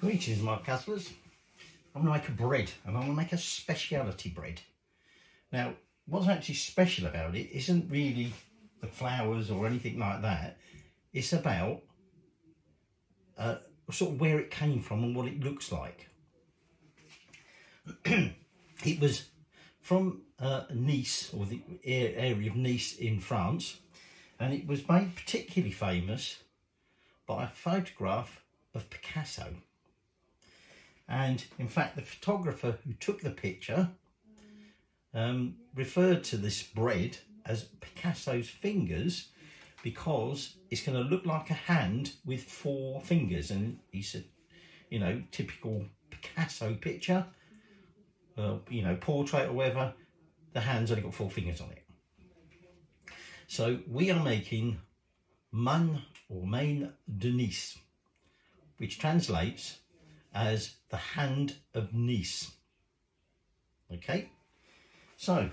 Greetings, my customers. I'm going to make a bread, and I'm going to make a speciality bread. Now, what's actually special about it isn't really the flours or anything like that. It's about sort of where it came from and what it looks like. It was from Nice, or the area of Nice in France, and it was made particularly famous by a photograph of Picasso. And in fact, the photographer who took the picture referred to this bread as Picasso's fingers, because it's going to look like a hand with 4 fingers. And he said, you know, typical Picasso picture, you know, portrait or whatever, the hand's only got 4 fingers on it. So we are making main de Nice, which translates as the hand of Nice. Okay, so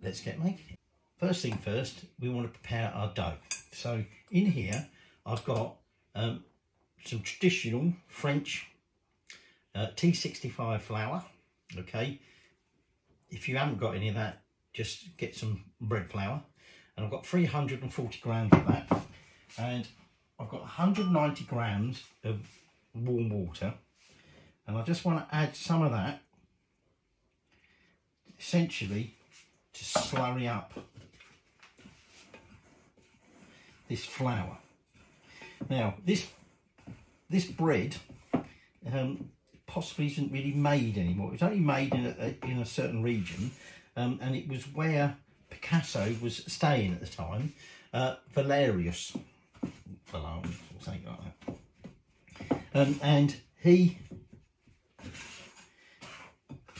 let's get making it. First thing first, we want to prepare our dough. So in here I've got some traditional French T65 flour. Okay, if you haven't got any of that, just get some bread flour, and I've got 340 grams of that, and I've got 190 grams of warm water, and I just want to add some of that essentially to slurry up this flour. Now this bread possibly isn't really made anymore. It's only made in a certain region, and it was where Picasso was staying at the time, Valerius, or something like that. And he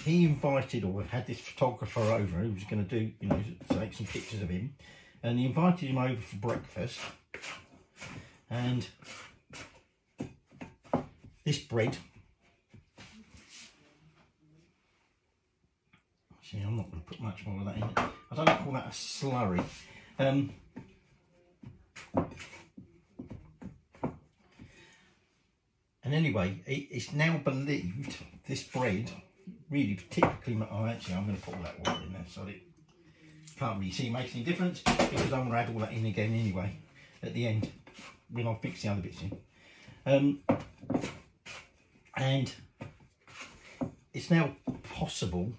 invited, or had this photographer over who was going to do, you know, take some pictures of him, and he invited him over for breakfast. And this bread, see, I'm not going to put much more of that in it. I don't call that a slurry. And anyway, it's now believed, this bread, really particularly, I'm going to put all that water in there so it can't really see it makes any difference, because I'm going to add all that in again anyway at the end when I've mixed the other bits in. And it's now possible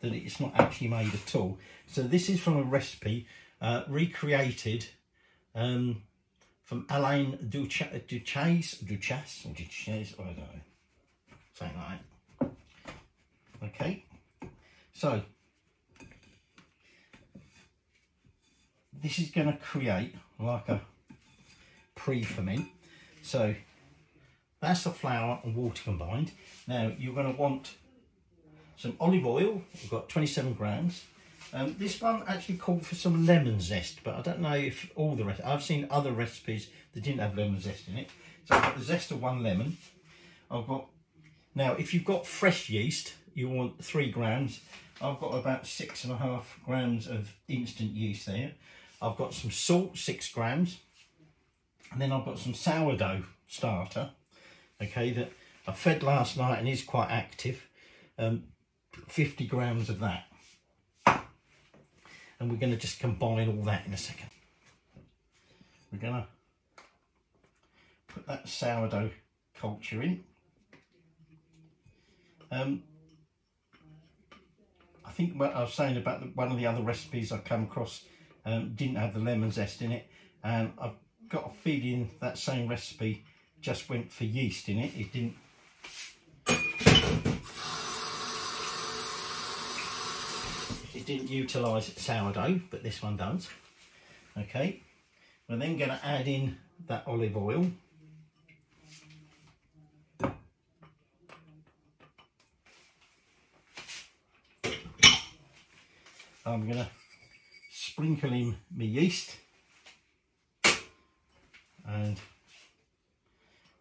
that it's not actually made at all. So this is from a recipe recreated from Alain Duchesse, I don't know, something like that. Okay, so this is going to create like a pre-ferment. So that's the flour and water combined. Now you're going to want some olive oil. We've got 27 grams. This one actually called for some lemon zest, but I don't know if all the rest. I've seen other recipes that didn't have lemon zest in it. So I've got the zest of 1 lemon. I've got, now if you've got fresh yeast, you want 3 grams. I've got about 6.5 grams of instant yeast there. I've got some salt, 6 grams. And then I've got some sourdough starter, okay, that I fed last night and is quite active. 50 grams of that. And we're going to just combine all that in a second. We're going to put that sourdough culture in. I think what I was saying about one of the other recipes I come across didn't have the lemon zest in it, and I've got a feeling that same recipe just went for yeast in it. It didn't. It didn't utilise sourdough, but this one does. Okay, we're then going to add in that olive oil. I'm going to sprinkle in my yeast, and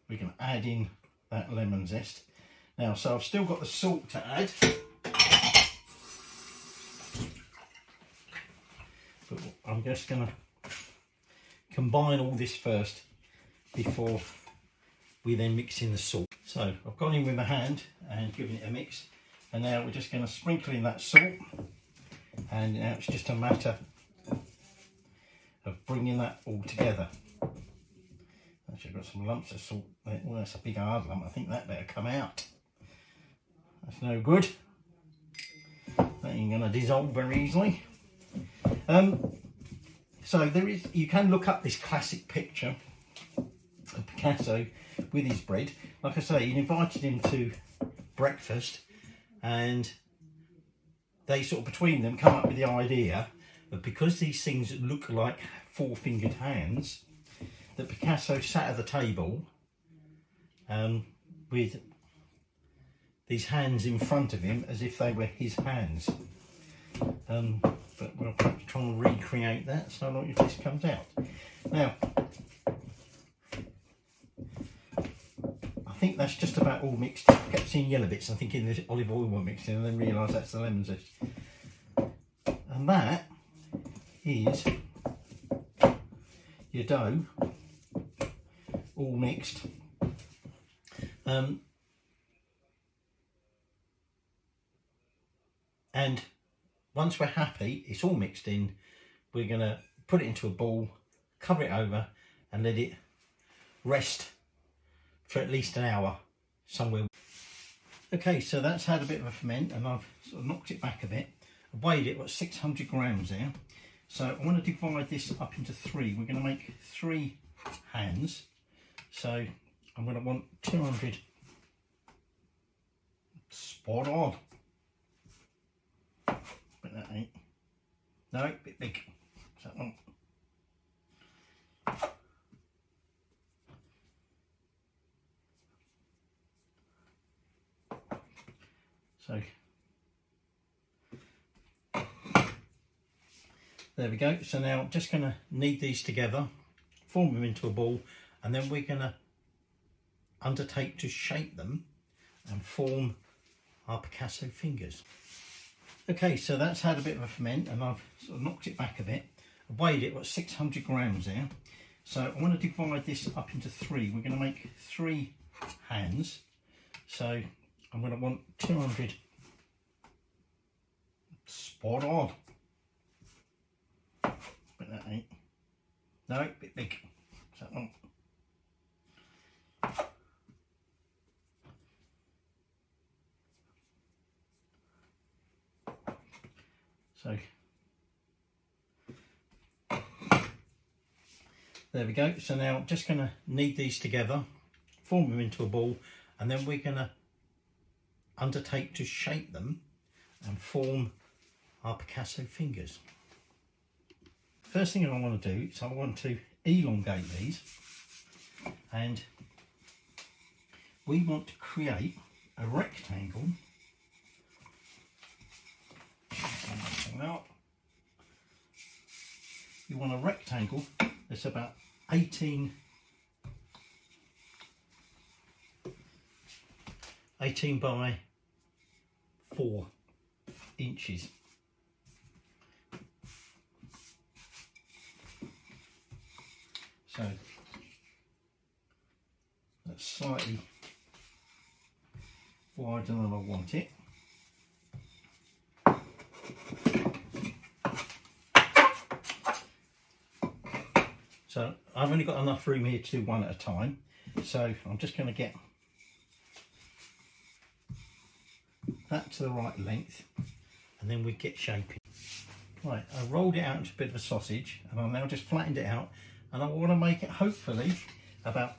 we can add in that lemon zest. Now, so I've still got the salt to add, but I'm just going to combine all this first before we then mix in the salt. So I've gone in with my hand and given it a mix, and now we're just going to sprinkle in that salt, and now it's just a matter of bringing that all together. Actually, I've got some lumps of salt there. Well, that's a big hard lump. I think that better come out. That's no good. That ain't going to dissolve very easily. So you can look up this classic picture of Picasso with his bread. Like I say, he invited him to breakfast, and they sort of between them come up with the idea that because these things look like four-fingered hands, that Picasso sat at the table with these hands in front of him as if they were his hands. But we'll perhaps try and recreate that, so I'll if this comes out. Now, I think that's just about all mixed. I kept seeing yellow bits, I'm thinking there's olive oil were mixed in, and then realised that's the lemon zest. And that is your dough, all mixed. And once we're happy, it's all mixed in, we're going to put it into a bowl, cover it over, and let it rest for at least an hour somewhere. Okay, so that's had a bit of a ferment, and I've sort of knocked it back a bit. I weighed it, 600 grams there. So I want to divide this up into three. We're going to make 3 hands. So I'm going to want 200. Spot on. But that ain't. No, a bit big. So that one. So there we go. So now I'm just going to knead these together, form them into a ball, and then we're going to undertake to shape them and form our Picasso fingers. Okay, so that's had a bit of a ferment, and I've sort of knocked it back a bit. I weighed it, 600 grams there. So I want to divide this up into three. We're going to make 3 hands. So I'm going to want 200. Spot on. But that ain't. No, a bit big. So that one. So there we go. So now I'm just going to knead these together, form them into a ball, and then we're going to undertake to shape them and form our Picasso fingers. First thing I want to do is I want to elongate these, and we want to create a rectangle. You want a rectangle that's about 18 by 4 inches. So that's slightly wider than I want it. So I've only got enough room here to do one at a time. So I'm just going to get that to the right length, and then we get shaping. Right, I rolled it out into a bit of a sausage, and I've now just flattened it out, and I want to make it hopefully about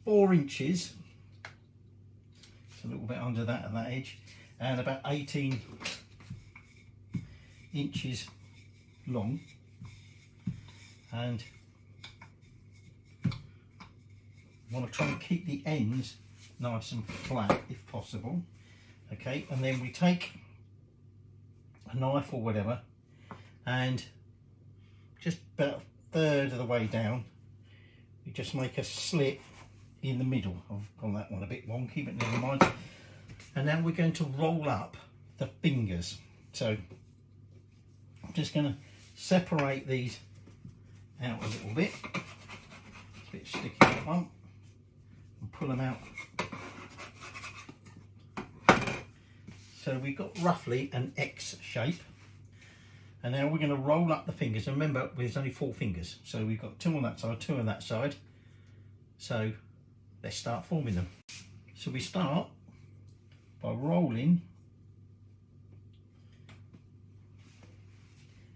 4 inches. It's a little bit under that at that edge, and about 18 inches long. And I want to try and keep the ends nice and flat if possible. Okay, and then we take a knife or whatever, and just about 1/3 of the way down, we just make a slit in the middle. I've got that one a bit wonky, but never mind. And now we're going to roll up the fingers. So I'm just going to separate these out a little bit. It's a bit sticky, that one. And pull them out. So we've got roughly an X shape. And now we're going to roll up the fingers. And remember, there's only 4 fingers. So we've got 2 on that side, 2 on that side. So let's start forming them. So we start by rolling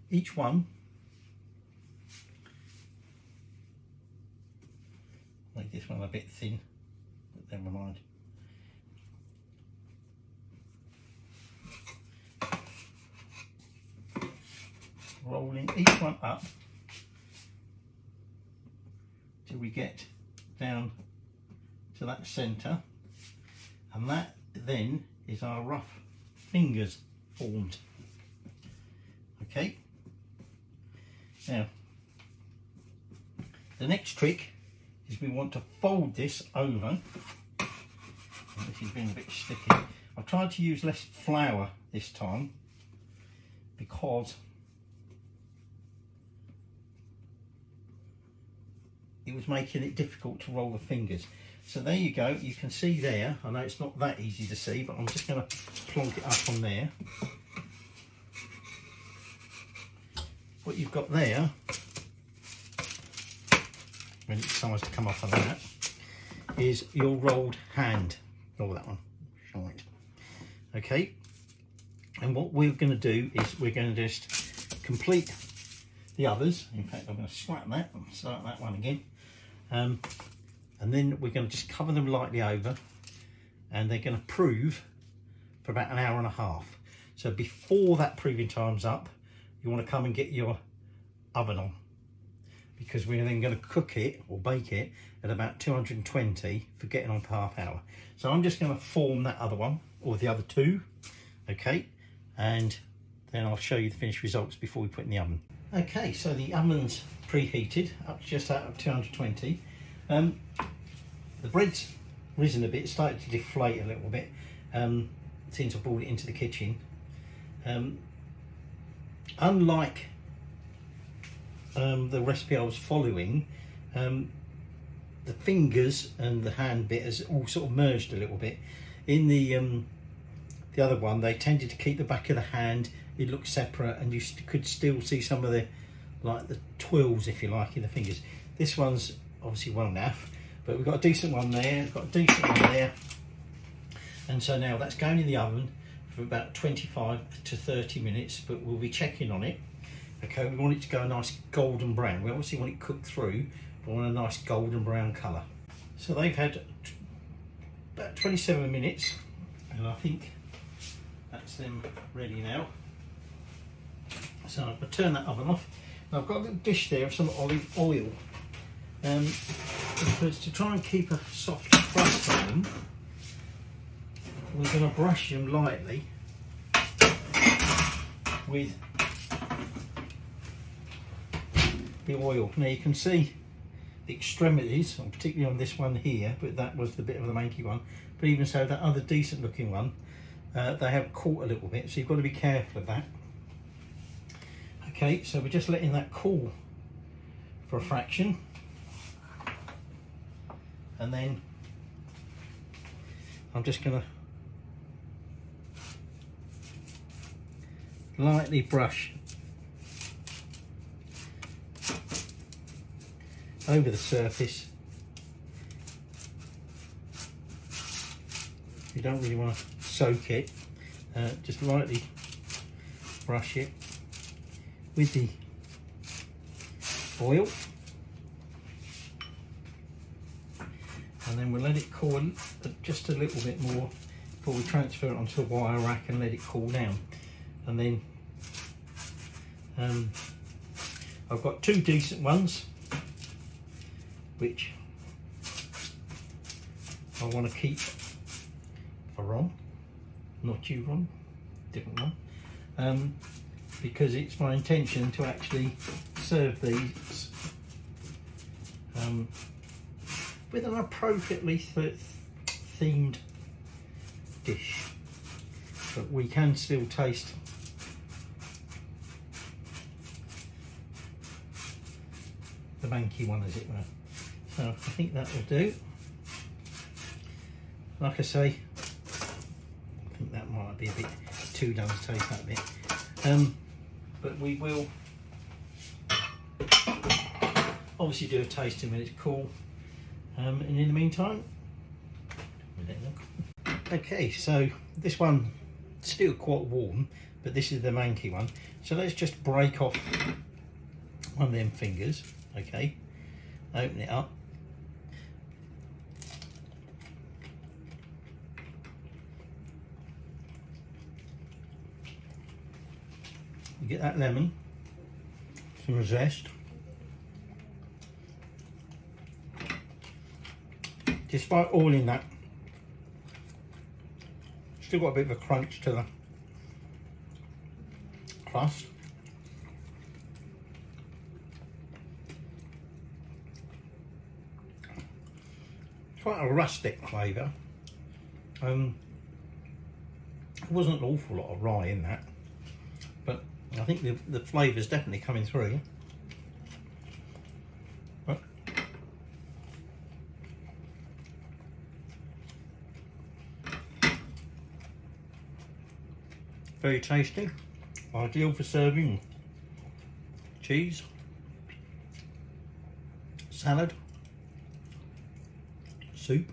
each one. Make this one a bit thin, but never mind. Rolling each one up till we get down to that centre, and that then is our rough fingers formed. Okay, now the next trick is we want to fold this over. This has been a bit sticky. I've tried to use less flour this time because it was making it difficult to roll the fingers. So there you go, you can see there, I know it's not that easy to see, but I'm just going to plonk it up on there. What you've got there, when it decides to come off of that, is your rolled hand. Oh, that one, shite. Okay, and what we're going to do is we're going to just complete the others. In fact, I'm going to scrap that and start that one again. And then we're going to just cover them lightly over, and they're going to prove for about an hour and a half. So before that proving time's up, you want to come and get your oven on, because we're then going to cook it or bake it at about 220 for getting on for half hour. So I'm just going to form that other one, or the other 2, okay, and then I'll show you the finished results before we put it in the oven. Okay, so the oven's preheated up just out of 220. The bread's risen a bit, started to deflate a little bit since I brought it into the kitchen. Unlike the recipe I was following, the fingers and the hand bit has all sort of merged a little bit. In the other one, they tended to keep the back of the hand, it looked separate, and you could still see some of the, like the twirls, if you like, in the fingers. This one's obviously well naff, but we've got a decent one there, we've got a decent one there, and so now that's going in the oven for about 25 to 30 minutes, but we'll be checking on it. Okay, we want it to go a nice golden brown. We obviously want it cooked through, but we want a nice golden brown colour. So they've had about 27 minutes, and I think that's them ready now. So I'm going to turn that oven off. Now I've got a little dish there of some olive oil, because to try and keep a soft crust on them, we're going to brush them lightly with the oil. Now you can see the extremities, particularly on this one here, but that was the bit of the manky one, but even so, that other decent looking one, they have caught a little bit, so you've got to be careful of that. Okay, so we're just letting that cool for a fraction, and then I'm just going to lightly brush over the surface. You don't really want to soak it, just lightly brush it with the oil, and then we'll let it cool just a little bit more before we transfer it onto a wire rack and let it cool down. And then I've got 2 decent ones which I want to keep for Ron, not you Ron, different one, because it's my intention to actually serve these with an appropriately themed dish, but we can still taste the manky one, as it were. So I think that will do. Like I say, I think that might be a bit too done to taste that bit. But we will obviously do a tasting when it's cool. And in the meantime, okay, so this one still quite warm, but this is the manky one. So let's just break off one of them fingers, okay? Open it up. You get that lemon, some zest. Despite oiling that, still got a bit of a crunch to the crust. It's quite a rustic flavour. There wasn't an awful lot of rye in that, but I think the flavour's definitely coming through. But very tasty, ideal for serving cheese, salad, soup.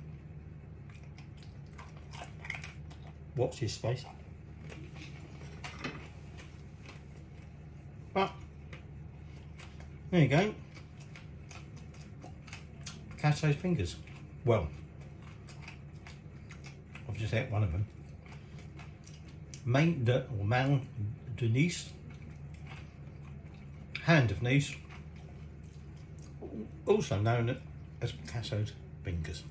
Watch his space. But there you go. Picasso's fingers. Well, I've just ate one of them. Main de Nice, hand of Nice, also known as Picasso's fingers.